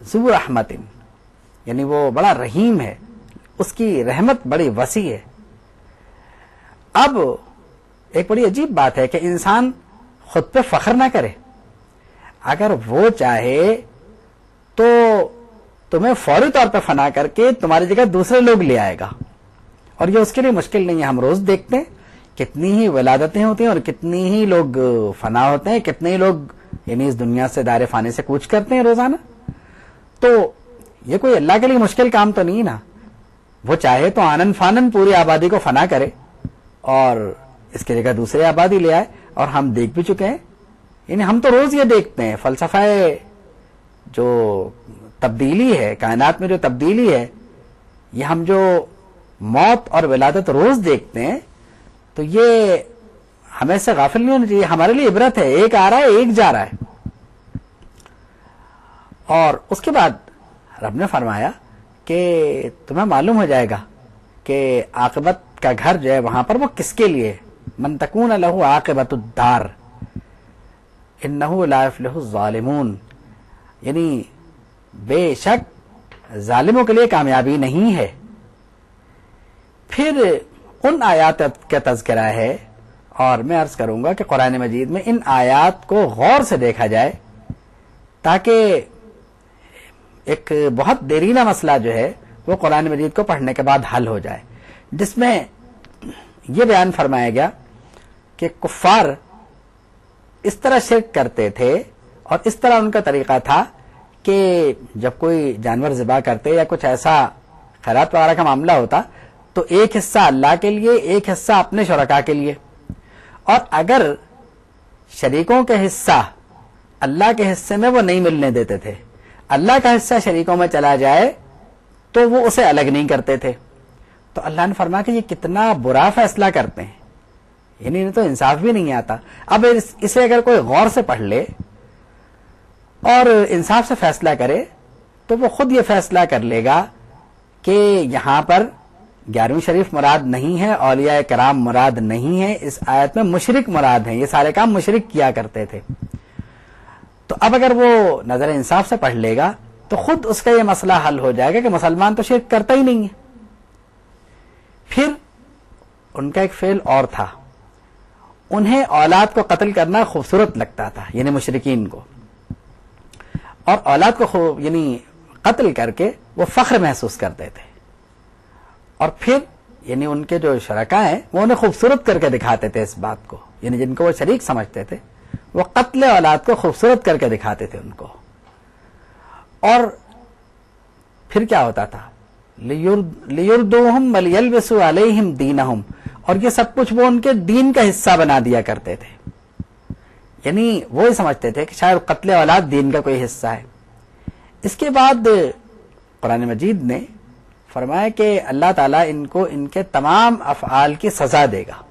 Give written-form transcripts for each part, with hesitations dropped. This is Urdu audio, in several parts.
ذو رحمت، یعنی وہ بڑا رحیم ہے، اس کی رحمت بڑی وسیع ہے۔ اب ایک بڑی عجیب بات ہے کہ انسان خود پہ فخر نہ کرے، اگر وہ چاہے تو تمہیں فوری طور پہ فنا کر کے تمہاری جگہ دوسرے لوگ لے آئے گا، اور یہ اس کے لیے مشکل نہیں ہے۔ ہم روز دیکھتے ہیں کتنی ہی ولادتیں ہوتی ہیں اور کتنی ہی لوگ فنا ہوتے ہیں، کتنے ہی لوگ یعنی اس دنیا سے دار فانی سے کوچ کرتے ہیں روزانہ۔ تو یہ کوئی اللہ کے لیے مشکل کام تو نہیں نا، وہ چاہے تو آنن فانن پوری آبادی کو فنا کرے اور اس کی جگہ دوسری آبادی لے آئے، اور ہم دیکھ بھی چکے ہیں، یعنی ہم تو روز یہ دیکھتے ہیں فلسفہ جو تبدیلی ہے، کائنات میں جو تبدیلی ہے، یہ ہم جو موت اور ولادت روز دیکھتے ہیں، تو یہ ہمیں سے غافل نہیں ہونا چاہیے، ہمارے لیے عبرت ہے۔ ایک آ رہا ہے، ایک جا رہا ہے۔ اور اس کے بعد رب نے فرمایا کہ تمہیں معلوم ہو جائے گا کہ عاقبت کا گھر جو ہے وہاں پر وہ کس کے لیے، من تکون لہ عاقبت الدار انہ لا یفلح الظالمون، یعنی بے شک ظالموں کے لیے کامیابی نہیں ہے۔ پھر ان آیات کا تذکرہ ہے، اور میں عرض کروں گا کہ قرآن مجید میں ان آیات کو غور سے دیکھا جائے تاکہ ایک بہت دیرینہ مسئلہ جو ہے وہ قرآن مجید کو پڑھنے کے بعد حل ہو جائے، جس میں یہ بیان فرمایا گیا کہ کفار اس طرح شرک کرتے تھے اور اس طرح ان کا طریقہ تھا کہ جب کوئی جانور ذبح کرتے یا کچھ ایسا خیرات وغیرہ کا معاملہ ہوتا تو ایک حصہ اللہ کے لیے، ایک حصہ اپنے شرکاء کے لیے، اور اگر شریکوں کے حصہ اللہ کے حصے میں وہ نہیں ملنے دیتے تھے، اللہ کا حصہ شریکوں میں چلا جائے تو وہ اسے الگ نہیں کرتے تھے۔ تو اللہ نے فرمایا کہ یہ کتنا برا فیصلہ کرتے ہیں، یعنی انہیں تو انصاف بھی نہیں آتا۔ اب اسے اگر کوئی غور سے پڑھ لے اور انصاف سے فیصلہ کرے تو وہ خود یہ فیصلہ کر لے گا کہ یہاں پر 11ویں شریف مراد نہیں ہے، اولیاء کرام مراد نہیں ہے، اس آیت میں مشرک مراد ہیں، یہ سارے کام مشرک کیا کرتے تھے۔ تو اب اگر وہ نظر انصاف سے پڑھ لے گا تو خود اس کا یہ مسئلہ حل ہو جائے گا کہ مسلمان تو شرک کرتا ہی نہیں ہے۔ پھر ان کا ایک فعل اور تھا، انہیں اولاد کو قتل کرنا خوبصورت لگتا تھا، یعنی مشرکین کو، اور اولاد کو یعنی قتل کر کے وہ فخر محسوس کرتے تھے، اور پھر یعنی ان کے جو شرکاء ہیں وہ انہیں خوبصورت کر کے دکھاتے تھے اس بات کو، یعنی جن کو وہ شریک سمجھتے تھے وہ قتل اولاد کو خوبصورت کر کے دکھاتے تھے ان کو۔ اور پھر کیا ہوتا تھا، لیردوہم ولیلبسوا علیہم دینہم، اور یہ سب کچھ وہ ان کے دین کا حصہ بنا دیا کرتے تھے، یعنی وہ سمجھتے تھے کہ شاید قتل اولاد دین کا کوئی حصہ ہے۔ اس کے بعد قرآن مجید نے فرمایا کہ اللہ تعالیٰ ان کو ان کے تمام افعال کی سزا دے گا،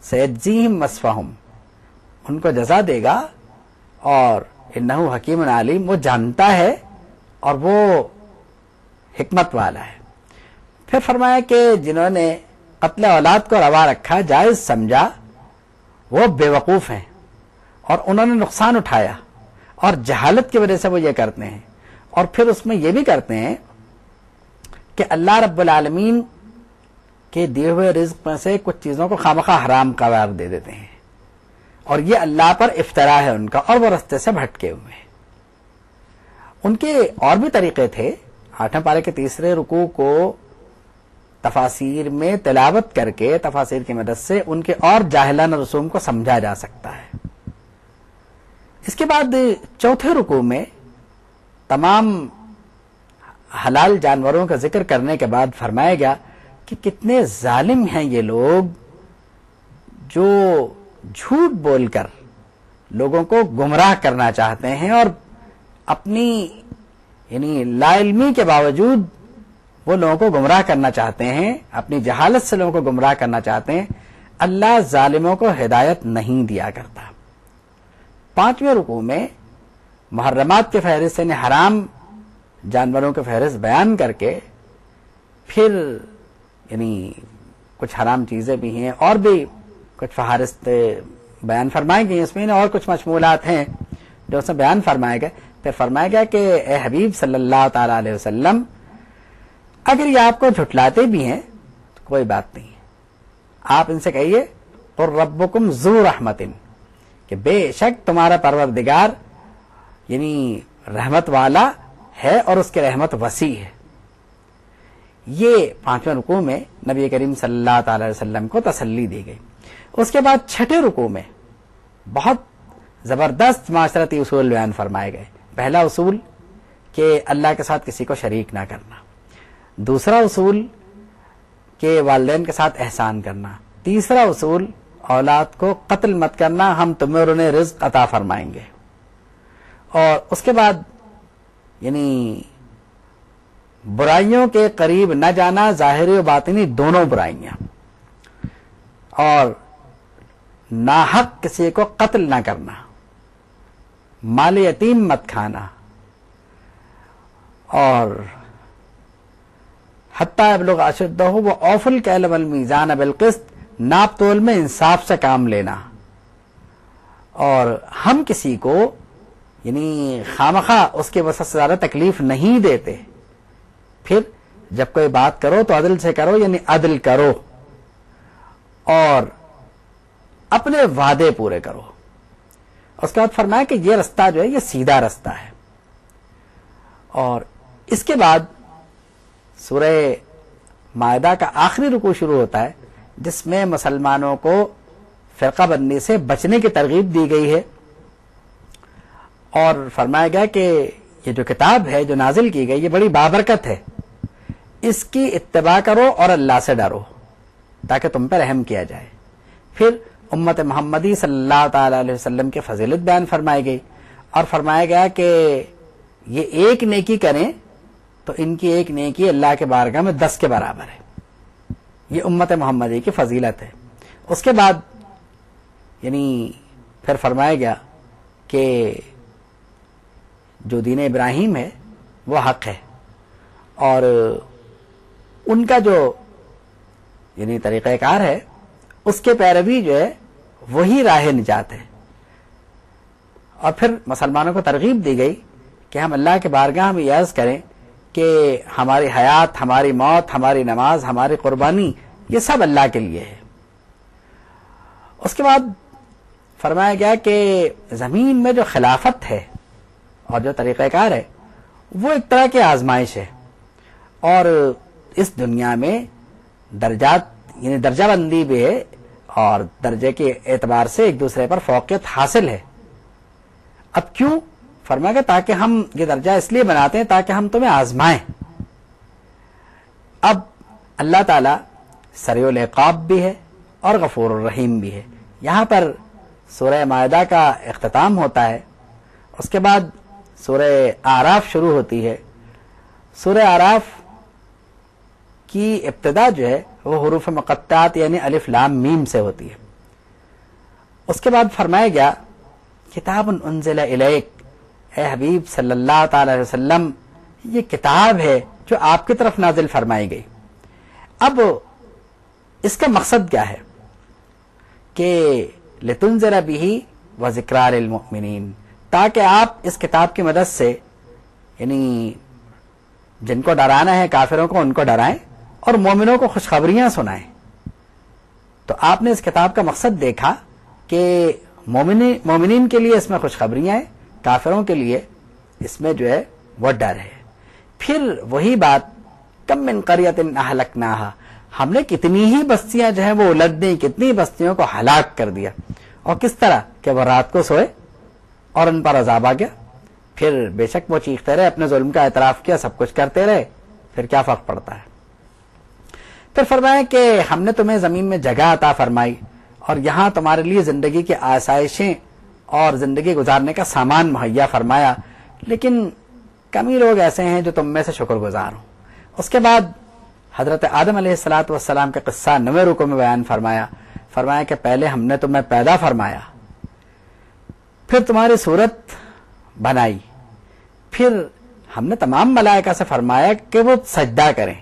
سیجزیہم وصفہم، ان کو جزا دے گا، اور انہ حکیم علیم، وہ جانتا ہے اور وہ حکمت والا ہے۔ پھر فرمایا کہ جنہوں نے قتل اولاد کو روا رکھا، جائز سمجھا، وہ بے وقوف ہیں اور انہوں نے نقصان اٹھایا، اور جہالت کی وجہ سے وہ یہ کرتے ہیں، اور پھر اس میں یہ بھی کرتے ہیں کہ اللہ رب العالمین کے دیے ہوئے رزق میں سے کچھ چیزوں کو خامخواہ حرام قرار دے دیتے ہیں، اور یہ اللہ پر افطرا ہے ان کا، اور وہ رستے سے بھٹکے ہوئے ہیں۔ ان کے اور بھی طریقے تھے، 8ویں پارے کے 3 رکوع کو تفاسیر میں تلاوت کر کے تفاسیر کی مدد سے ان کے اور جاہلانہ رسوم کو سمجھا جا سکتا ہے۔ اس کے بعد 4تھے رکوع میں تمام حلال جانوروں کا ذکر کرنے کے بعد فرمایا گیا کہ کتنے ظالم ہیں یہ لوگ جو جھوٹ بول کر لوگوں کو گمراہ کرنا چاہتے ہیں، اور اپنی یعنی لا علمی کے باوجود وہ لوگوں کو گمراہ کرنا چاہتے ہیں، اپنی جہالت سے لوگوں کو گمراہ کرنا چاہتے ہیں۔ اللہ ظالموں کو ہدایت نہیں دیا کرتا۔ 5ویں رکوع میں محرمات کے فہرست یعنی حرام جانوروں کے فہرست بیان کر کے پھر یعنی کچھ حرام چیزیں بھی ہیں اور بھی کچھ فہرست بیان فرمائی گئی، اس میں اور کچھ مشمولات ہیں جو اس میں بیان فرمائے گئے، پھر فرمایا گیا کہ اے حبیب صلی اللہ تعالی علیہ وسلم اگر یہ آپ کو جھٹلاتے بھی ہیں تو کوئی بات نہیں ہے، آپ ان سے کہیے قل ربکم ذو رحمت، کہ بے شک تمہارا پروردگار یعنی رحمت والا ہے اور اس کی رحمت وسیع ہے۔ یہ 5ویں رکوع میں نبی کریم صلی اللہ تعالی علیہ وسلم کو تسلی دی گئی۔ اس کے بعد 6 رکوع میں بہت زبردست معاشرتی اصول بیان فرمائے گئے۔ پہلا اصول کہ اللہ کے ساتھ کسی کو شریک نہ کرنا، دوسرا اصول کہ والدین کے ساتھ احسان کرنا، تیسرا اصول اولاد کو قتل مت کرنا، ہم تمہیں اور انہیں رزق عطا فرمائیں گے، اور اس کے بعد یعنی برائیوں کے قریب نہ جانا، ظاہری و باطنی دونوں برائیاں، اور ناحق کسی کو قتل نہ کرنا، مال یتیم مت کھانا، اور حتیٰ یبلغ اشدہ وأوفوا الکیل والمیزان بالقسط، ناپ تول میں انصاف سے کام لینا، اور ہم کسی کو یعنی خامخواہ اس کے وسط سے زیادہ تکلیف نہیں دیتے، پھر جب کوئی بات کرو تو عدل سے کرو، یعنی عدل کرو، اور اپنے وعدے پورے کرو۔ اس کے بعد فرمایا کہ یہ رستہ جو ہے یہ سیدھا رستہ ہے۔ اور اس کے بعد سورہ مائدہ کا آخری رکوع شروع ہوتا ہے، جس میں مسلمانوں کو فرقہ بندی سے بچنے کی ترغیب دی گئی ہے، اور فرمایا گیا کہ یہ جو کتاب ہے جو نازل کی گئی یہ بڑی بابرکت ہے، اس کی اتباع کرو اور اللہ سے ڈرو تاکہ تم پہ رحم کیا جائے۔ پھر امت محمدی صلی اللہ تعالی علیہ وسلم کی فضیلت بیان فرمائی گئی، اور فرمایا گیا کہ یہ ایک نیکی کریں تو ان کی ایک نیکی اللہ کے بارگاہ میں 10 کے برابر ہے۔ یہ امت محمدی کی فضیلت ہے۔ اس کے بعد یعنی پھر فرمایا گیا کہ جو دین ابراہیم ہے وہ حق ہے، اور ان کا جو یعنی طریقہ کار ہے اس کے پیروی جو ہے وہی راہ نجات ہے۔ اور پھر مسلمانوں کو ترغیب دی گئی کہ ہم اللہ کے بارگاہ میں یہ عرض کریں کہ ہماری حیات، ہماری موت، ہماری نماز، ہماری قربانی یہ سب اللہ کے لیے ہے۔ اس کے بعد فرمایا گیا کہ زمین میں جو خلافت ہے اور جو طریقہ کار ہے وہ ایک طرح کی آزمائش ہے، اور اس دنیا میں درجات یعنی درجہ بندی بھی ہے، اور درجے کے اعتبار سے ایک دوسرے پر فوقیت حاصل ہے۔ اب کیوں؟ فرمایا گیا تاکہ ہم یہ درجہ اس لیے بناتے ہیں تاکہ ہم تمہیں آزمائیں۔ اب اللہ تعالی سریع العقاب بھی ہے اور غفور الرحیم بھی ہے۔ یہاں پر سورہ مائدہ کا اختتام ہوتا ہے، اس کے بعد سورہ اعراف شروع ہوتی ہے۔ سورہ اعراف کی ابتدا جو ہے وہ حروف مقطعات یعنی الف لام میم سے ہوتی ہے۔ اس کے بعد فرمایا گیا کتاب انزل الیک، اے حبیب صلی اللہ تعالی علیہ وسلم یہ کتاب ہے جو آپ کی طرف نازل فرمائی گئی۔ اب اس کا مقصد کیا ہے کہ لتنذر بہ وذکریٰ للمؤمنین، تاکہ آپ اس کتاب کی مدد سے یعنی جن کو ڈرانا ہے کافروں کو ان کو ڈرائیں اور مومنوں کو خوشخبریاں سنائیں۔ تو آپ نے اس کتاب کا مقصد دیکھا کہ مومنین کے لیے اس میں خوشخبریاں ہیں، کافروں کے لیے اس میں جو ہے وہ ڈر ہے۔ پھر وہی بات کم من قریۃ اہلکناھا، ہم نے کتنی ہی بستیاں جو ہیں وہ الٹ دیں، کتنی بستیوں کو ہلاک کر دیا، اور کس طرح کہ وہ رات کو سوئے اور ان پر عذاب آ گیا، پھر بے شک وہ چیختے رہے، اپنے ظلم کا اعتراف کیا، سب کچھ کرتے رہے، پھر کیا فرق پڑتا ہے۔ پھر فرمایا کہ ہم نے تمہیں زمین میں جگہ عطا فرمائی اور یہاں تمہارے لیے زندگی کی آسائشیں اور زندگی گزارنے کا سامان مہیا فرمایا، لیکن کم ہی لوگ ایسے ہیں جو تم میں سے شکر گزار ہوں۔ اس کے بعد حضرت آدم علیہ السلام کا قصہ 9ویں رکوع میں بیان فرمایا کہ پہلے ہم نے تمہیں پیدا فرمایا، پھر تمہاری صورت بنائی، پھر ہم نے تمام ملائکہ سے فرمایا کہ وہ سجدہ کریں،